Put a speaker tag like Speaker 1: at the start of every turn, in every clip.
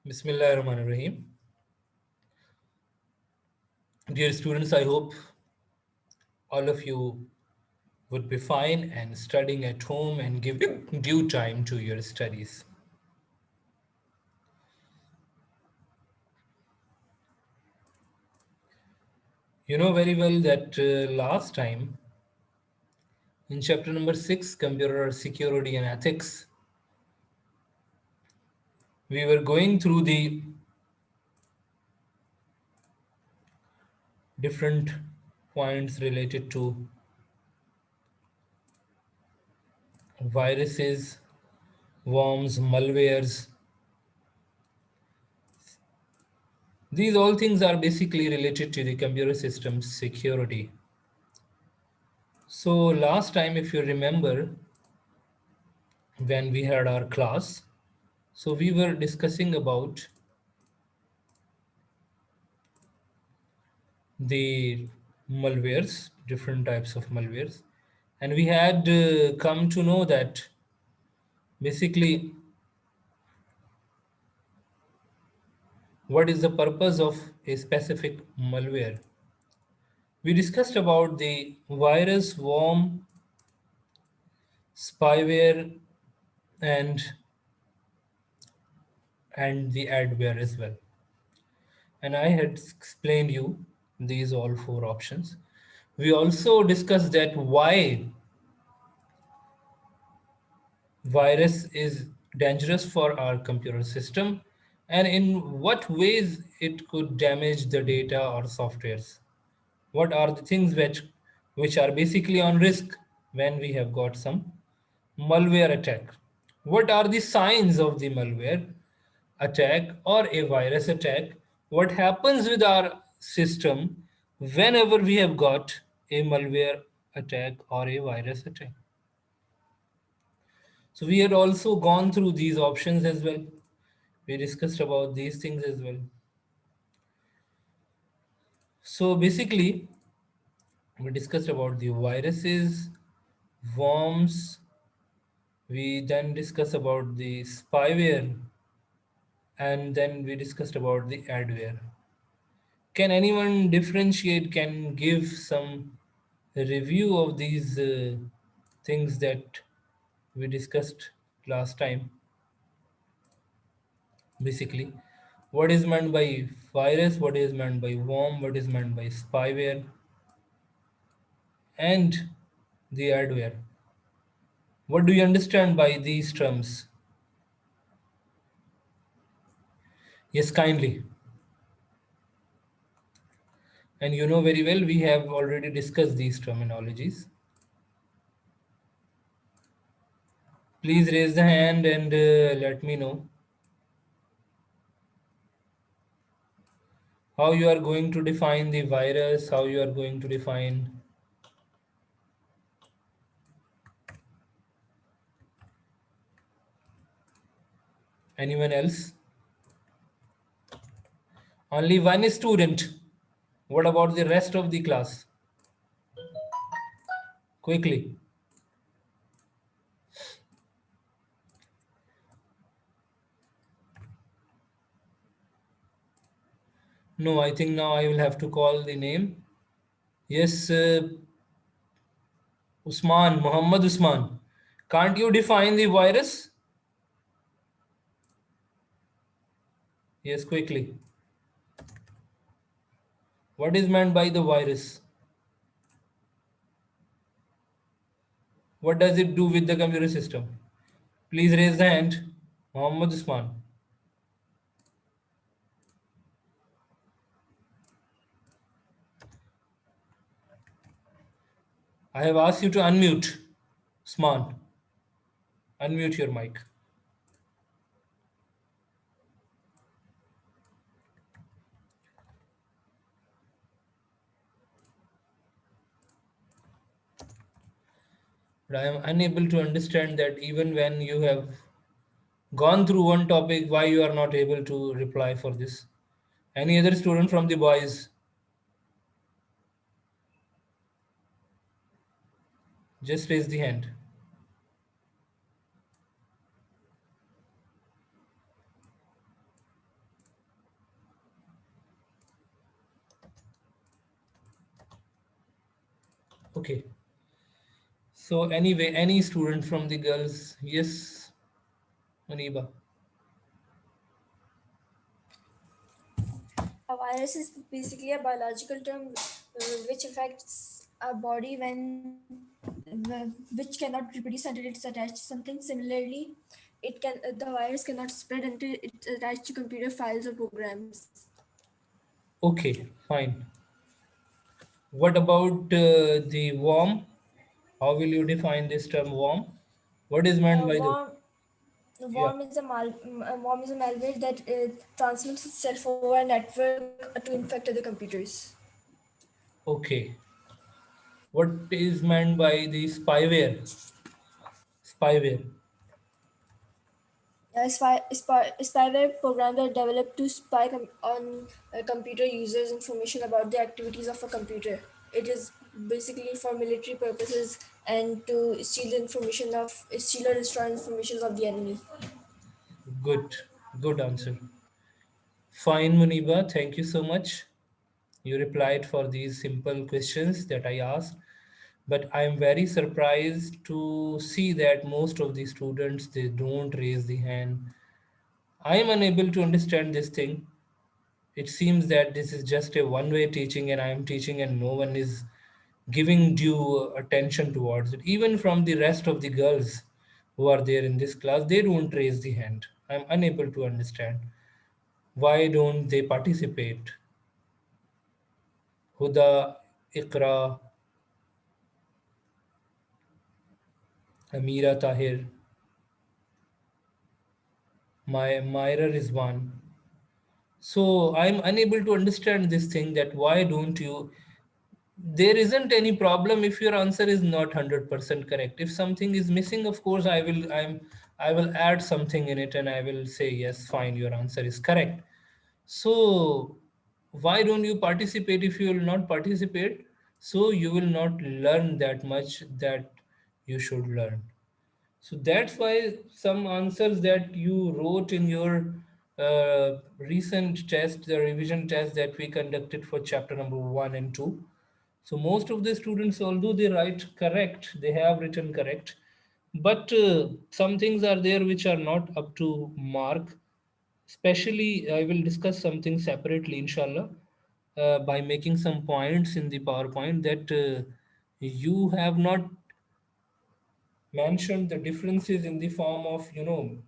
Speaker 1: Bismillahirrahmanirrahim. Dear students, I hope all of you would be fine and studying at home and give due time to your studies. You know very well that last time in chapter number 6, Computer Security and Ethics, we were going through the different points related to viruses, worms, malwares. These all things are basically related to the computer system's security. So last time, if you remember, when we had our class, so we were discussing about the malwares, different types of malwares, and we had come to know that basically what is the purpose of a specific malware. We discussed about the virus, worm, spyware, and the adware as well. And I had explained you these all four options. We also discussed that why virus is dangerous for our computer system and in what ways it could damage the data or softwares. What are the things which are basically on risk when we have got some malware attack? What are the signs of the malware attack or a virus attack? What happens with our system whenever we have got a malware attack or a virus attack? So we had also gone through these options as well. We discussed about these things as well. So basically, we discussed about the viruses, worms. We then discussed about the spyware, and then we discussed about the adware. Can anyone differentiate? Can give some review of these things that we discussed last time? Basically, what is meant by virus, what is meant by worm, what is meant by spyware, and the adware. What do you understand by these terms? Yes, kindly. And you know very well we have already discussed these terminologies. Please raise the hand and let me know how you are going to define the virus, how you are going to define anyone else. Only one student. What about the rest of the class? Quickly. No, I think now I will have to call the name. Yes, Usman, Muhammad Usman. Can't you define the virus? Yes, quickly. What is meant by the virus? What does it do with the computer system? Please raise the hand. Muhammad Usman. I have asked you to unmute. Usman, unmute your mic. But I am unable to understand that even when you have gone through one topic, why you are not able to reply for this. Any other student from the boys? Just raise the hand. Okay. So anyway, any student from the girls? Yes, Maniba.
Speaker 2: A virus is basically a biological term which affects a body which cannot reproduce until it's attached to something. Similarly, the virus cannot spread until it's attached to computer files or programs.
Speaker 1: Okay, fine. What about the worm? How will you define this term worm? What is meant by the
Speaker 2: Worm
Speaker 1: yeah?
Speaker 2: a worm is a malware that transmits itself over a network to infect other computers.
Speaker 1: Okay. What is meant by the spyware? Spyware.
Speaker 2: Spyware programs are developed to on computer users' information about the activities of a computer. It is basically for military purposes and to steal or destroy information of the enemy.
Speaker 1: Good. Good answer. Fine, Muniba. Thank you so much. You replied for these simple questions that I asked. But I'm very surprised to see that most of the students they don't raise the hand. I am unable to understand this thing. It seems that this is just a one-way teaching, and I am teaching, and no one is giving due attention towards it. Even from the rest of the girls who are there in this class, they don't raise the hand. I'm unable to understand. Why don't they participate? Huda, Iqra, Amira Tahir, Myra Rizwan. So I'm unable to understand this thing that why don't you there isn't any problem if your answer is not 100% correct. If something is missing, of course I will add something in it and I will say yes, fine, your answer is correct. So why don't you participate? If you will not participate, so you will not learn that much that you should learn. So that's why some answers that you wrote in your recent test, the revision test that we conducted for chapter number 1 and 2. So most of the students, although they write correct, they have written correct, but some things are there which are not up to mark. Especially, I will discuss something separately, inshallah, by making some points in the PowerPoint that you have not mentioned the differences in the form of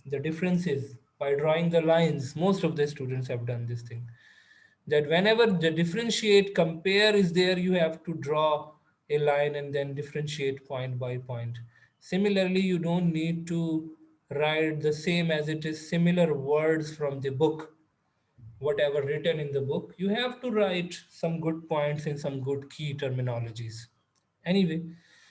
Speaker 1: the differences by drawing the lines. Most of the students have done this thing, that whenever the differentiate compare is there, you have to draw a line and then differentiate point by point. Similarly, you don't need to write the same as it is similar words from the book, whatever written in the book. You have to write some good points in some good key terminologies. Anyway,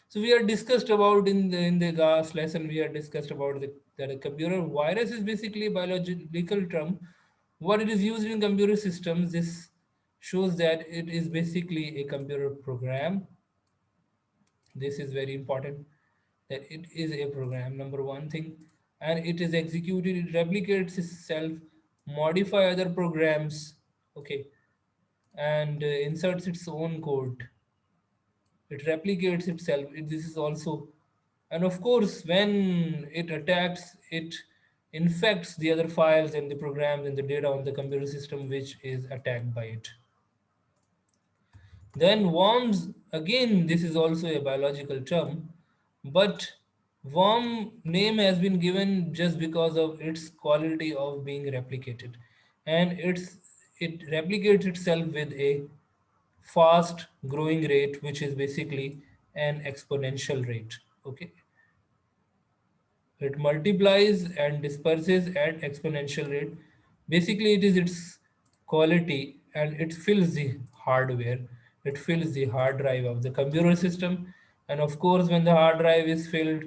Speaker 1: so we are discussed about in the last lesson we are discussed about that a computer virus is basically a biological term. What it is used in computer systems, this shows that it is basically a computer program. This is very important, that it is a program, number one thing, and it is executed, it replicates itself, modify other programs, okay, and inserts its own code. It replicates itself. This is also, and of course, when it attacks, it infects the other files and the programs and the data on the computer system which is attacked by it. Then worms, again, this is also a biological term, but worm name has been given just because of its quality of being replicated, and it replicates itself with a fast growing rate, which is basically an exponential rate. Okay, it multiplies and disperses at exponential rate. Basically, it is its quality, and it fills the hardware. It fills the hard drive of the computer system, and of course, when the hard drive is filled,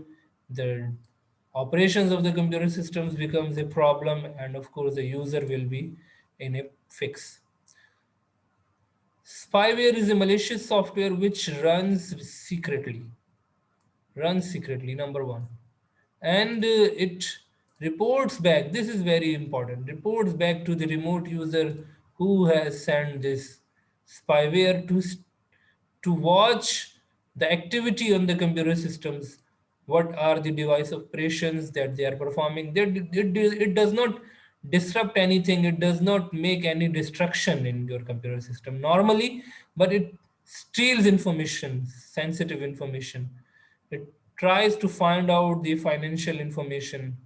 Speaker 1: the operations of the computer systems becomes a problem, and of course, the user will be in a fix. Spyware is a malicious software which runs secretly, number one, and it reports back. This is very important. Reports back to the remote user who has sent this spyware to watch the activity on the computer systems, what are the device operations that they are performing. It does not disrupt anything, it does not make any destruction in your computer system normally, but it steals information, sensitive information. It tries to find out the financial information,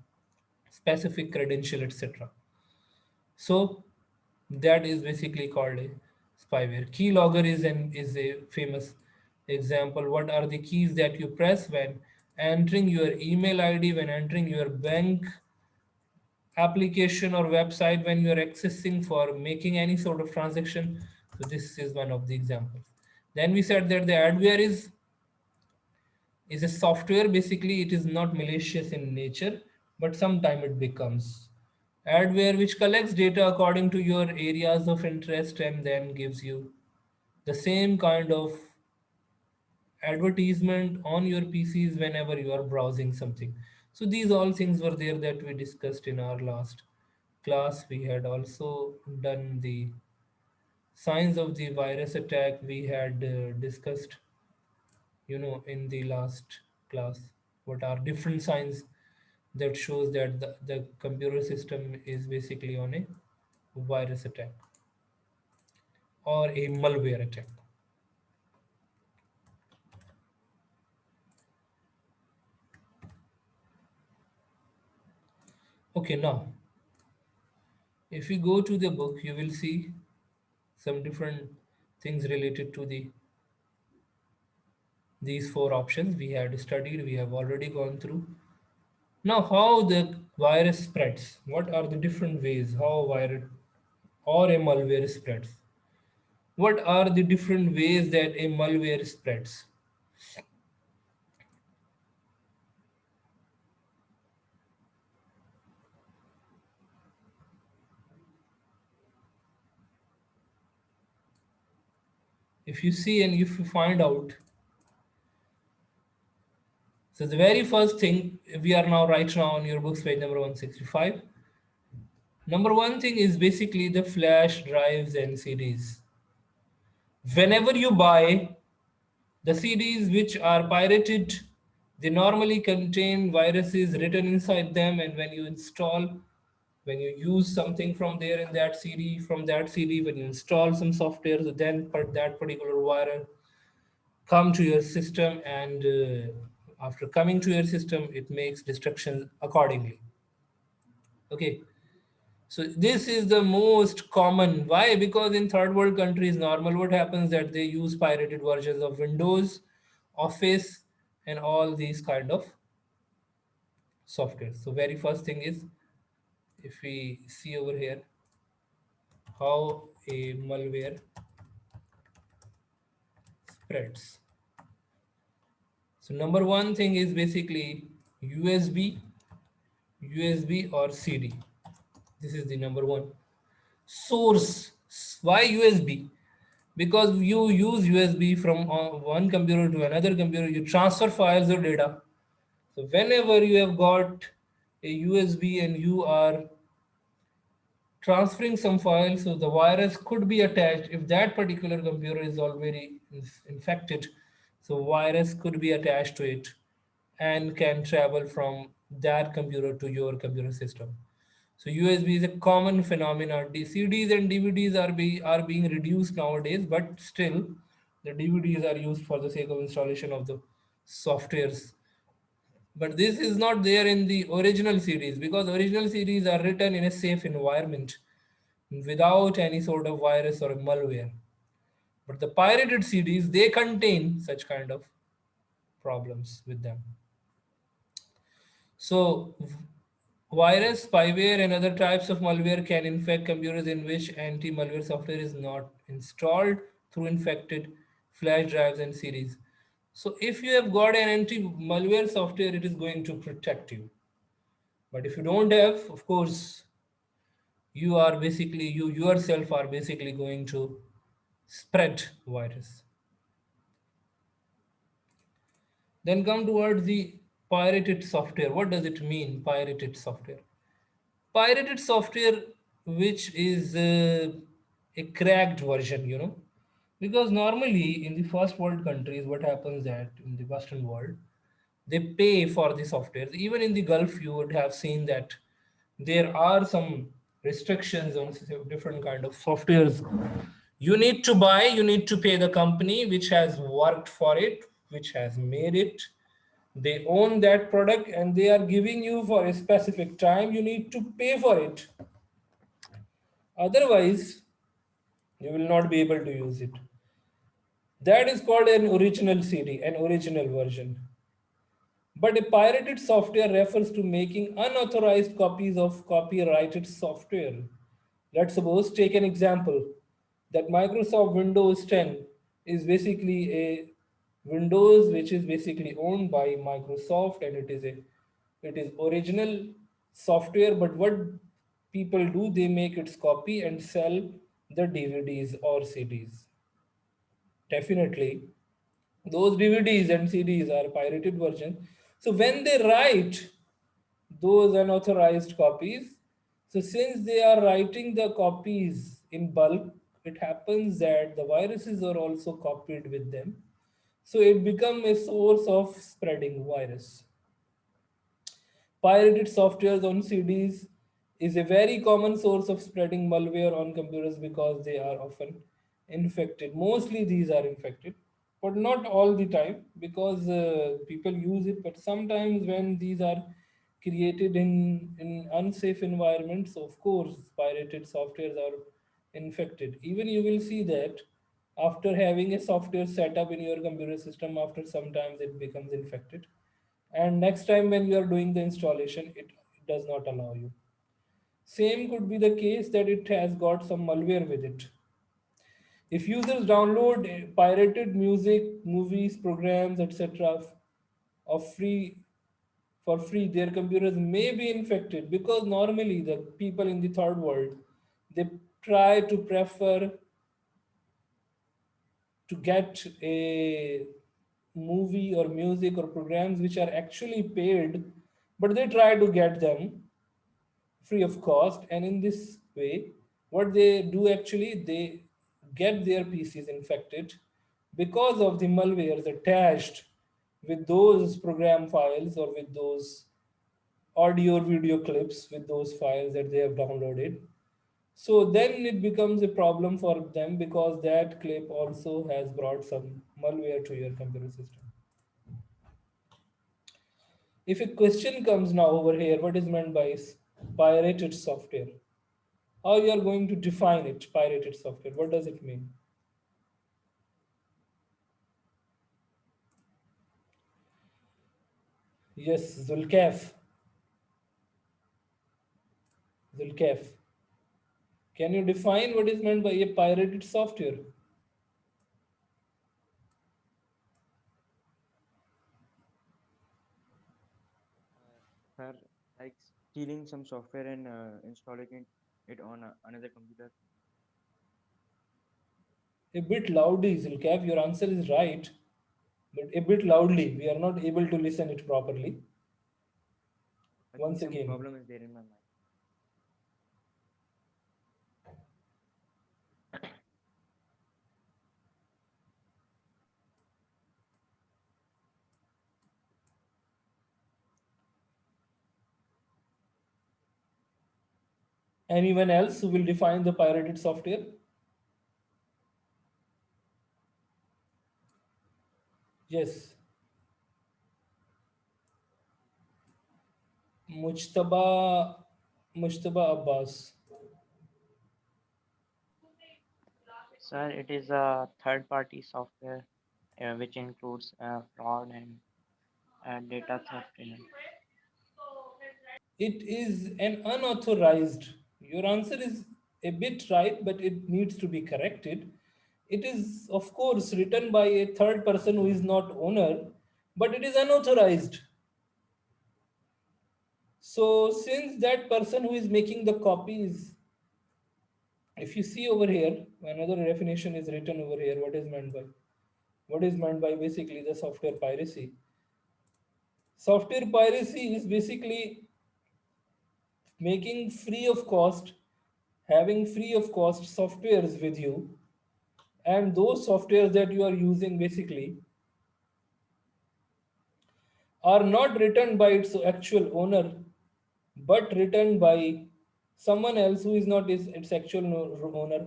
Speaker 1: specific credential, etc. So that is basically called a spyware. Keylogger is a famous example. What are the keys that you press when entering your email ID, when entering your bank application or website, when you are accessing for making any sort of transaction? So this is one of the examples. Then we said that the adware is a software. Basically, it is not malicious in nature, but sometime it becomes adware, which collects data according to your areas of interest and then gives you the same kind of advertisement on your PCs whenever you are browsing something. So these all things were there that we discussed in our last class. We had also done the signs of the virus attack. We had discussed, in the last class, what are different signs that shows that the computer system is basically on a virus attack or a malware attack. Okay, now if you go to the book, you will see some different things related to these four options we had studied, we have already gone through. Now, how the virus spreads? What are the different ways how a virus or a malware spreads? What are the different ways that a malware spreads? If you see and if you find out, so the very first thing, we are now right now on your books, page number 165. Number one thing is basically the flash drives and CDs. Whenever you buy the CDs which are pirated, they normally contain viruses written inside them, and when you use something from there in that CD, from that CD, when you install some software, so then that particular virus come to your system, and after coming to your system, it makes destruction accordingly. Okay, so this is the most common. Why? Because in third world countries, normal what happens that they use pirated versions of Windows, Office, and all these kind of software. So very first thing is, if we see over here how a malware spreads. So number one thing is basically USB, USB or CD. This is the number one source. Why USB? Because you use USB from one computer to another computer, you transfer files or data. So whenever you have got a USB and you are transferring some files, so the virus could be attached. If that particular computer is already infected, so virus could be attached to it and can travel from that computer to your computer system. So USB is a common phenomenon. CDs and DVDs are being reduced nowadays, but still the DVDs are used for the sake of installation of the softwares. But this is not there in the original CDs, because original CDs are written in a safe environment without any sort of virus or malware. But the pirated CDs, they contain such kind of problems with them. So virus, spyware, and other types of malware can infect computers in which anti-malware software is not installed through infected flash drives and CDs. So if you have got an anti-malware software, it is going to protect you. But if you don't have, of course, you yourself are basically going to spread virus. Then come towards the pirated software. What does it mean, pirated software? Pirated software, which is a cracked version, Because normally in the first world countries, what happens that in the Western world, they pay for the softwares. Even in the Gulf, you would have seen that there are some restrictions on different kind of softwares. You need to buy, you need to pay the company which has worked for it, which has made it. They own that product and they are giving you for a specific time. You need to pay for it. Otherwise, you will not be able to use it. That is called an original CD, an original version. But a pirated software refers to making unauthorized copies of copyrighted software. Let's suppose, take an example that Microsoft Windows 10 is basically a Windows which is basically owned by Microsoft, and it is original software. But what people do, they make its copy and sell the DVDs or CDs. Definitely those DVDs and CDs are pirated versions. So when they write those unauthorized copies, so since they are writing the copies in bulk, it happens that the viruses are also copied with them. So it becomes a source of spreading virus. Pirated softwares on CDs is a very common source of spreading malware on computers because they are often infected. Mostly these are infected, but not all the time because people use it. But sometimes when these are created in unsafe environments, of course, pirated softwares are infected. Even you will see that after having a software set up in your computer system, after sometimes it becomes infected, and next time when you are doing the installation, it does not allow you. Same could be the case that it has got some malware with it. If users download pirated music, movies, programs, etc. of free for free, their computers may be infected, because normally the people in the third world, they try to prefer to get a movie or music or programs which are actually paid, but they try to get them free of cost. And in this way, what they do actually, they get their PCs infected because of the malwares attached with those program files or with those audio or video clips, with those files that they have downloaded. So then it becomes a problem for them because that clip also has brought some malware to your computer system. If a question comes now over here, what is meant by pirated software? How you are going to define it, pirated software? What does it mean? Yes, Zulkaf. Zulkaf. Can you define what is meant by a pirated software?
Speaker 3: Sir, like stealing some software and installing it on another computer.
Speaker 1: A bit loudly, Zulkaf. Your answer is right, but a bit loudly. We are not able to listen it properly.
Speaker 3: I think
Speaker 1: Once
Speaker 3: some
Speaker 1: again.
Speaker 3: problem is there in my mind.
Speaker 1: Anyone else who will define the pirated software? Yes. Mujtaba Mujtaba Abbas.
Speaker 4: Sir, it is a third-party software which includes fraud and data theft in it.
Speaker 1: It is an unauthorized. Your answer is a bit right, but it needs to be corrected. It is, of course, written by a third person who is not owner, but it is unauthorized. So, since that person who is making the copies, if you see over here, another definition is written over here. What is meant by? What is meant by basically the software piracy? Software piracy is basically making free of cost, having free of cost softwares with you, And those softwares that you are using basically are not written by its actual owner, but written by someone else who is not its actual owner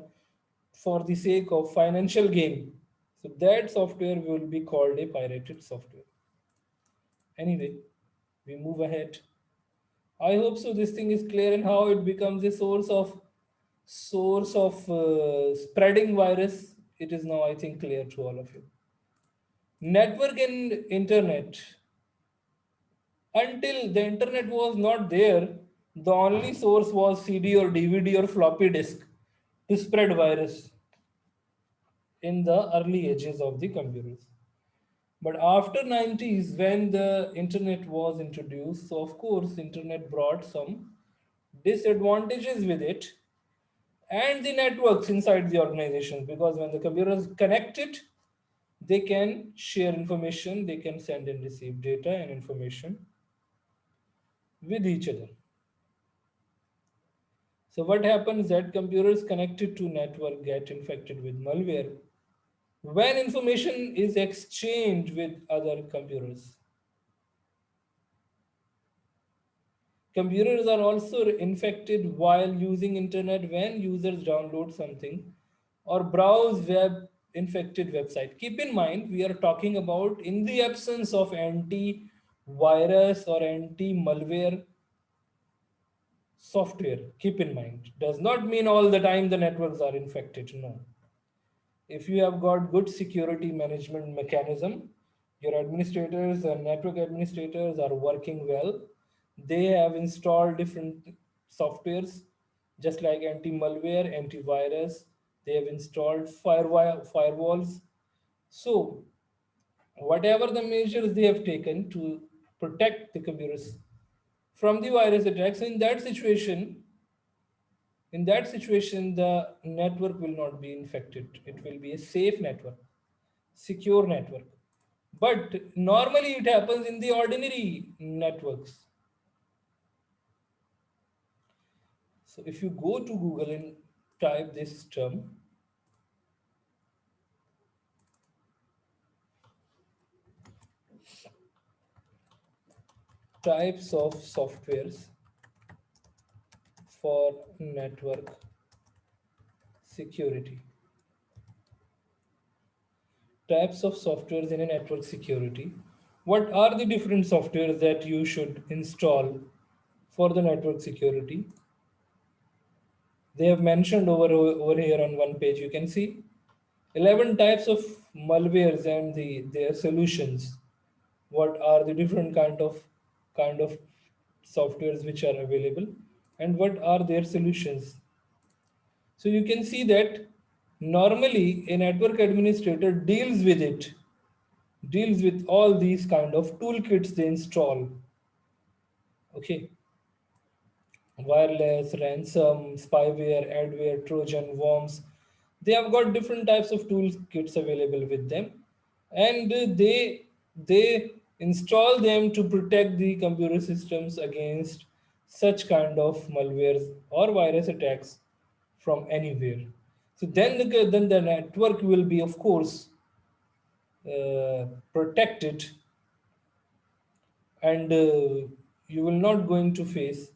Speaker 1: for the sake of financial gain. So that software will be called a pirated software. Anyway, we move ahead. I hope so. This thing is clear and how it becomes a source of spreading virus. It is now, I think, clear to all of you. Network and internet. Until the internet was not there, the only source was CD or DVD or floppy disk to spread virus in the early ages of the computers. But after 90s, when the internet was introduced, so of course internet brought some disadvantages with it and the networks inside the organization, because when the computers connected, they can share information, they can send and receive data and information with each other. So what happens that computers connected to network get infected with malware when information is exchanged with other computers. Computers are also infected while using internet when users download something or browse web infected website. Keep in mind, we are talking about in the absence of anti-virus or anti-malware software. Keep in mind, does not mean all the time the networks are infected. No. If you have got good security management mechanism, your administrators and network administrators are working well. They have installed different softwares, just like anti-malware, antivirus. They have installed firewalls. So whatever the measures they have taken to protect the computers from the virus attacks, in that situation, the network will not be infected. It will be a safe network, secure network. But normally it happens in the ordinary networks. So if you go to Google and type this term, types of softwares for network security. Types of softwares in a network security. What are the different softwares that you should install for the network security? They have mentioned over here on one page. You can see 11 types of malwares and their solutions. What are the different kind of softwares which are available, and what are their solutions? So you can see that normally a network administrator deals with all these kind of toolkits they install. Okay, wireless, ransom, spyware, adware, trojan, worms. They have got different types of toolkits available with them, and they install them to protect the computer systems against such kind of malwares or virus attacks from anywhere. So then the network will be, of course, protected, and you will not going to face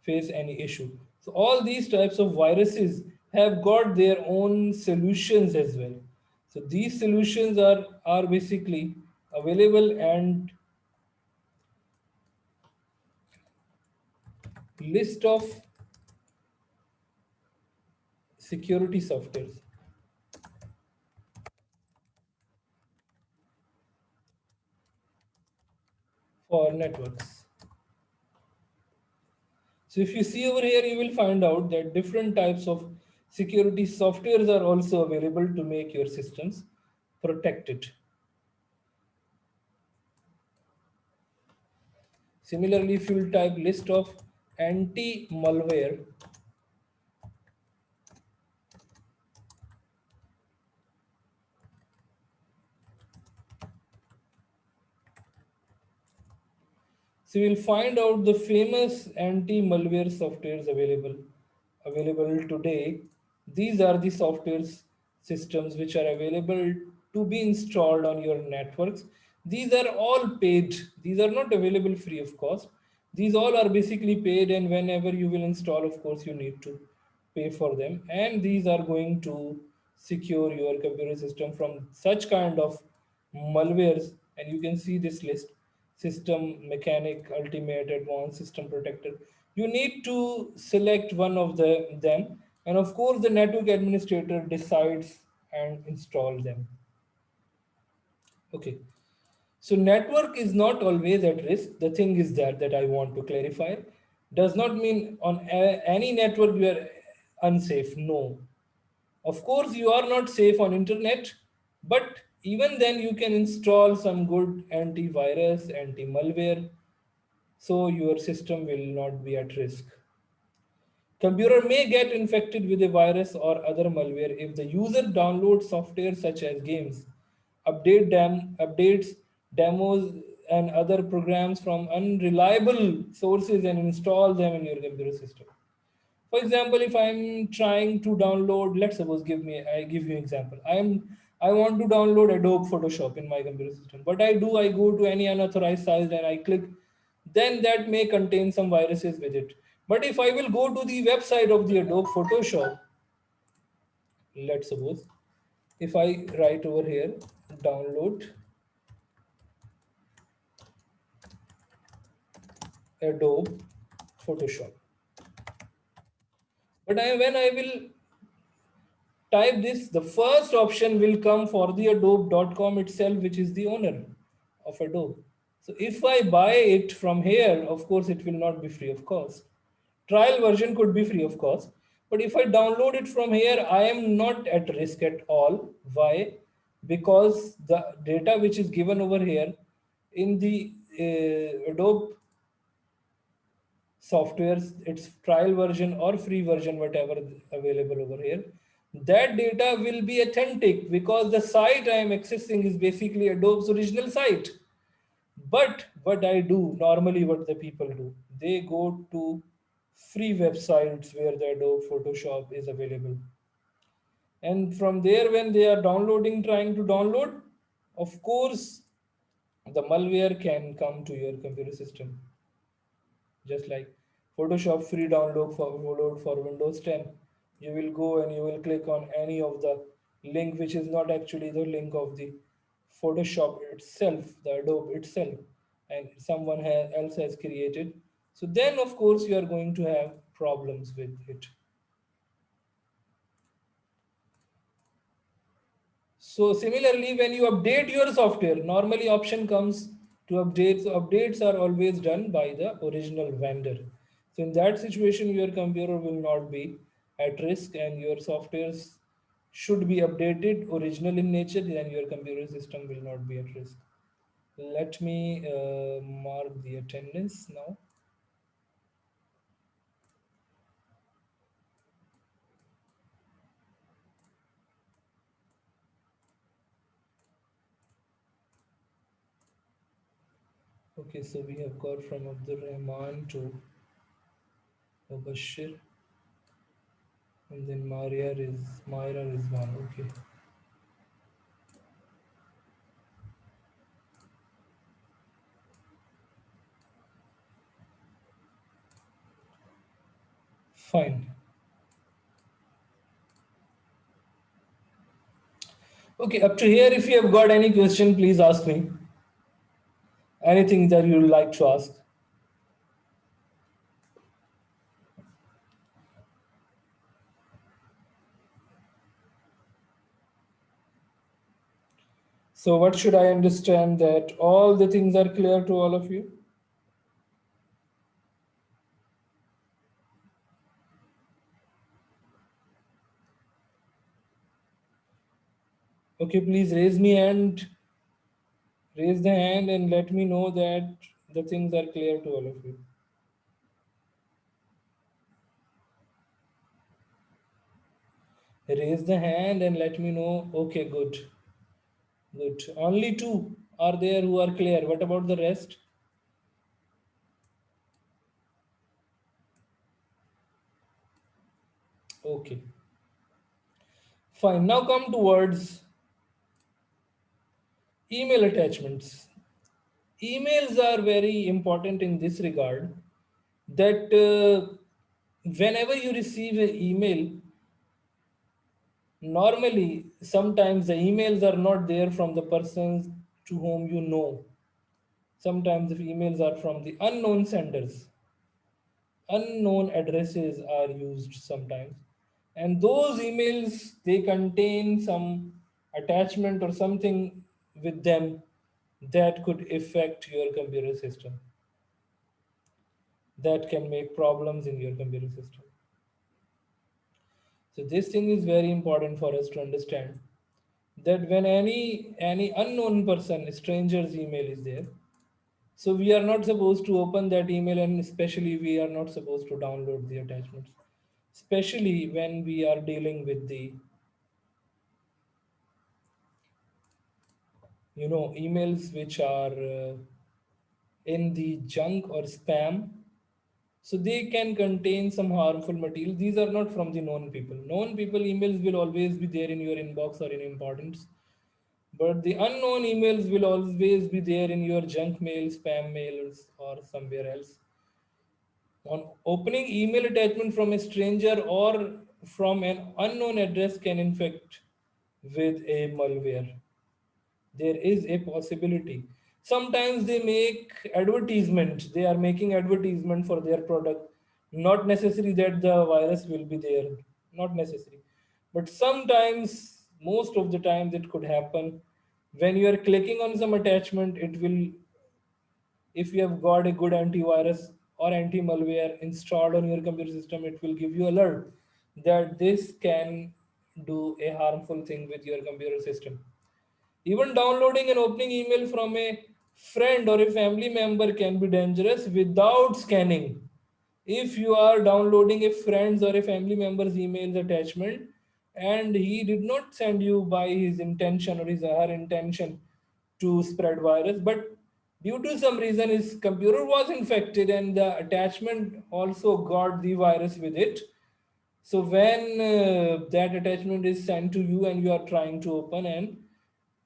Speaker 1: any issue. So all these types of viruses have got their own solutions as well. So these solutions are basically available, and list of security softwares for networks. So if you see over here, you will find out that different types of security softwares are also available to make your systems protected. Similarly, if you will type list of anti-malware, so you will find out the famous anti-malware softwares available today. These are the softwares systems which are available to be installed on your networks. These are all paid. These are not available free of cost. These all are basically paid, and whenever you will install, of course, you need to pay for them. And these are going to secure your computer system from such kind of malwares. And you can see this list: system mechanic, ultimate, advanced, system protector. You need to select one of them, and of course the network administrator decides and install them. Okay, so network is not always at risk. The thing is that I want to clarify does not mean on any network you are unsafe. No, of course you are not safe on internet, but even then you can install some good antivirus, anti-malware, so your system will not be at risk. Computer may get infected with a virus or other malware if the user downloads software such as games, updates, demos, and other programs from unreliable sources and install them in your computer system. For example, if I'm trying to download, let's suppose, I give you an example. I want to download Adobe Photoshop in my computer system. What I do, I go to any unauthorized site and I click, then that may contain some viruses with it. But if I will go to the website of the Adobe Photoshop, let's suppose, if I write over here, download Adobe Photoshop. But when I will type this, the first option will come for the adobe.com itself, which is the owner of Adobe. So if I buy it from here, of course, it will not be free of cost. Trial version could be free of cost. But if I download it from here, I am not at risk at all. Why? Because the data which is given over here in the Adobe softwares, its trial version or free version, whatever available over here, that data will be authentic because the site I am accessing is basically Adobe's original site. But what I do normally, what the people do, they go to free websites where the Adobe Photoshop is available, and from there when they are trying to download, of course the malware can come to your computer system. Just like Photoshop free download for Windows 10, you will go and you will click on any of the link which is not actually the link of the Photoshop itself, the Adobe itself, and someone else has created. So then, of course, you are going to have problems with it. So similarly, when you update your software, normally option comes to update. So updates are always done by the original vendor. So in that situation, your computer will not be at risk and your softwares should be updated original in nature, then your computer system will not be at risk. Let me mark the attendance now. Okay, so we have got from Abdul Rahman to Mubashir, and then Myra is one. Okay. Fine. Okay, up to here, if you have got any question, please ask me. Anything that you would like to ask. So what should I understand, that all the things are clear to all of you? Okay, please raise the hand and let me know that the things are clear to all of you. Raise the hand and let me know. Okay, good. Good. Only two are there who are clear. What about the rest? Okay. Fine. Now come towards email attachments. Emails are very important in this regard that whenever you receive an email, normally sometimes the emails are not there from the persons to whom you know. Sometimes the emails are from the unknown senders. Unknown addresses are used sometimes. And those emails, they contain some attachment or something with them that could affect your computer system, that can make problems in your computer system. So this thing is very important for us to understand that when any unknown person, stranger's email is there, so we are not supposed to open that email, and especially we are not supposed to download the attachments, especially when we are dealing with the emails which are in the junk or spam. So they can contain some harmful material. These are not from the known people. Known people emails will always be there in your inbox or in importance, but the unknown emails will always be there in your junk mail, spam mails, or somewhere else. On opening email attachment from a stranger or from an unknown address can infect with a malware. There is a possibility. Sometimes they make advertisement. They are making advertisement for their product. Not necessary that the virus will be there. Not necessary. But sometimes, most of the times, it could happen when you are clicking on some attachment. It will, if you have got a good antivirus or anti-malware installed on your computer system, it will give you alert that this can do a harmful thing with your computer system. Even downloading and opening email from a friend or a family member can be dangerous without scanning. If you are downloading a friend's or a family member's email attachment and he did not send you by his intention or his or her intention to spread virus, but due to some reason his computer was infected and the attachment also got the virus with it. So when that attachment is sent to you and you are trying to open, and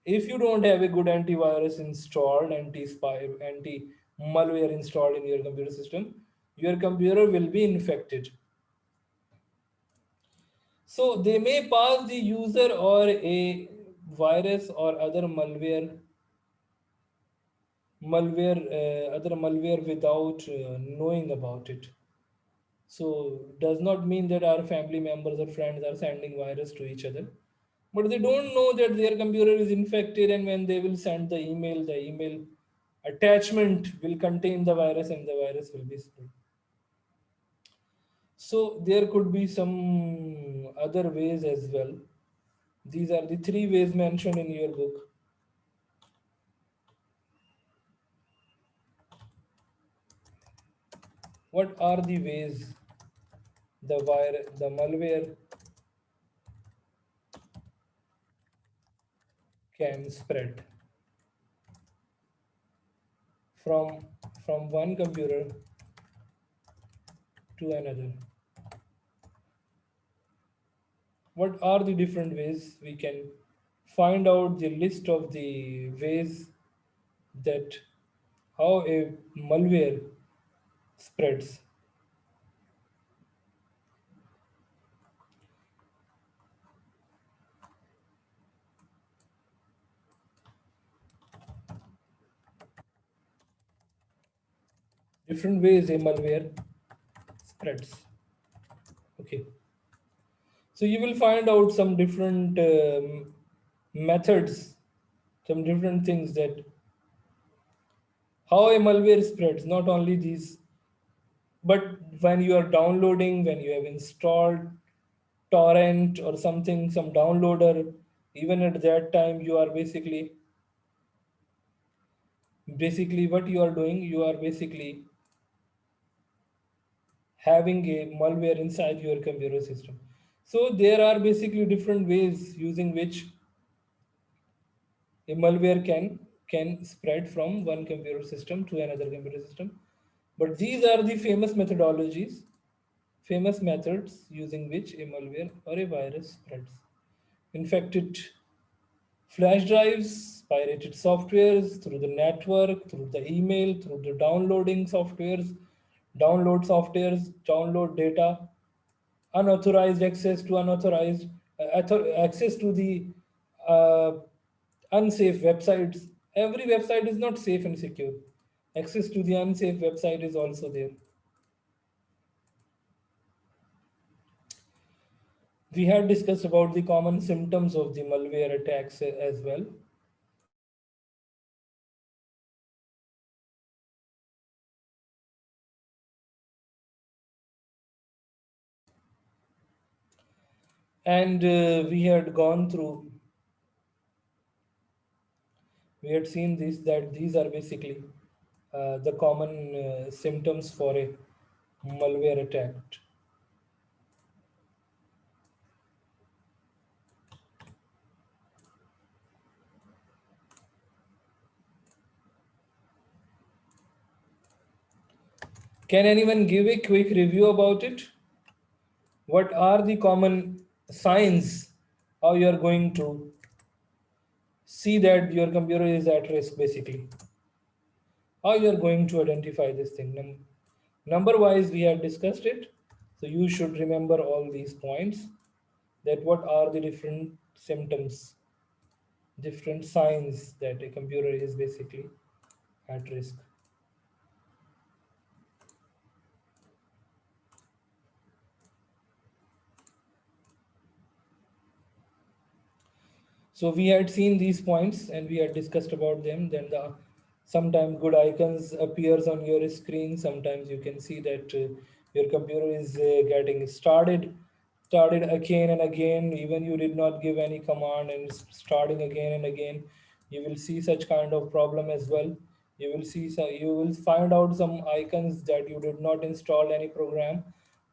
Speaker 1: if you don't have a good antivirus installed, anti-spy, anti-malware installed in your computer system, your computer will be infected. So they may pass the user or a virus or other malware without knowing about it. So does not mean that our family members or friends are sending virus to each other, but they don't know that their computer is infected, and when they will send the email attachment will contain the virus and the virus will be spread. So there could be some other ways as well. These are the three ways mentioned in your book. What are the ways the malware can spread from one computer to another? What are the different ways? We can find out the list of the ways that how a malware spreads. Different ways a malware spreads. Okay, so you will find out some different methods, some different things that how a malware spreads. Not only these, but when you are downloading, when you have installed torrent or something, some downloader, even at that time you are basically what you are doing, you are basically having a malware inside your computer system. So there are basically different ways using which a malware can spread from one computer system to another computer system. But these are the famous methodologies, famous methods using which a malware or a virus spreads. infected flash drives, pirated softwares through the network, through the email, through the download data, unauthorized access to access to the uh, unsafe websites. Every website is not safe and secure. Access to the unsafe website is also there. We had discussed about the common symptoms of the malware attacks as well. And we had seen this that these are basically the common symptoms for a malware attack. Can anyone give a quick review about it? What are the common signs how you are going to see that your computer is at risk basically? How you are going to identify this thing? Number wise, we have discussed it. So you should remember all these points that what are the different symptoms, different signs that a computer is basically at risk. So we had seen these points and we had discussed about them. Then sometimes good icons appears on your screen. Sometimes you can see that your computer is getting started again and again. Even you did not give any command and it's starting again and again. You will see such kind of problem as well. You will find out some icons that you did not install any program,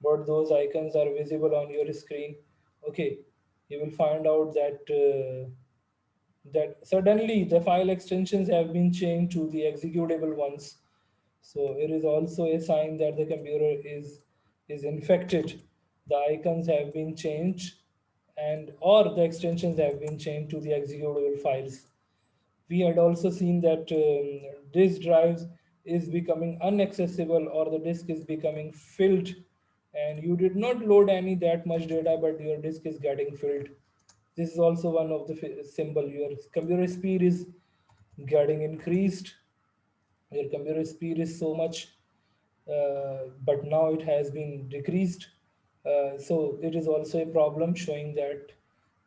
Speaker 1: but those icons are visible on your screen. Okay, you will find out that suddenly the file extensions have been changed to the executable ones. So it is also a sign that the computer is infected. The icons have been changed and or the extensions have been changed to the executable files. We had also seen that disk drives is becoming inaccessible or the disk is becoming filled and you did not load any that much data but your disk is getting filled. This is also one of the symbol. Your computer speed is getting increased. Your computer speed is so much, but now it has been decreased. So it is also a problem showing that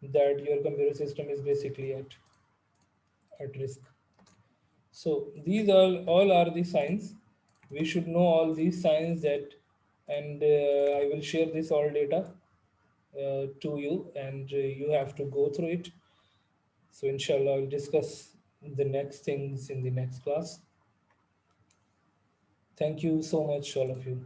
Speaker 1: your computer system is basically at risk. So these all are the signs. We should know all these signs that, and I will share this all data to you, and you have to go through it. So inshallah, I'll discuss the next things in the next class. Thank you so much, all of you.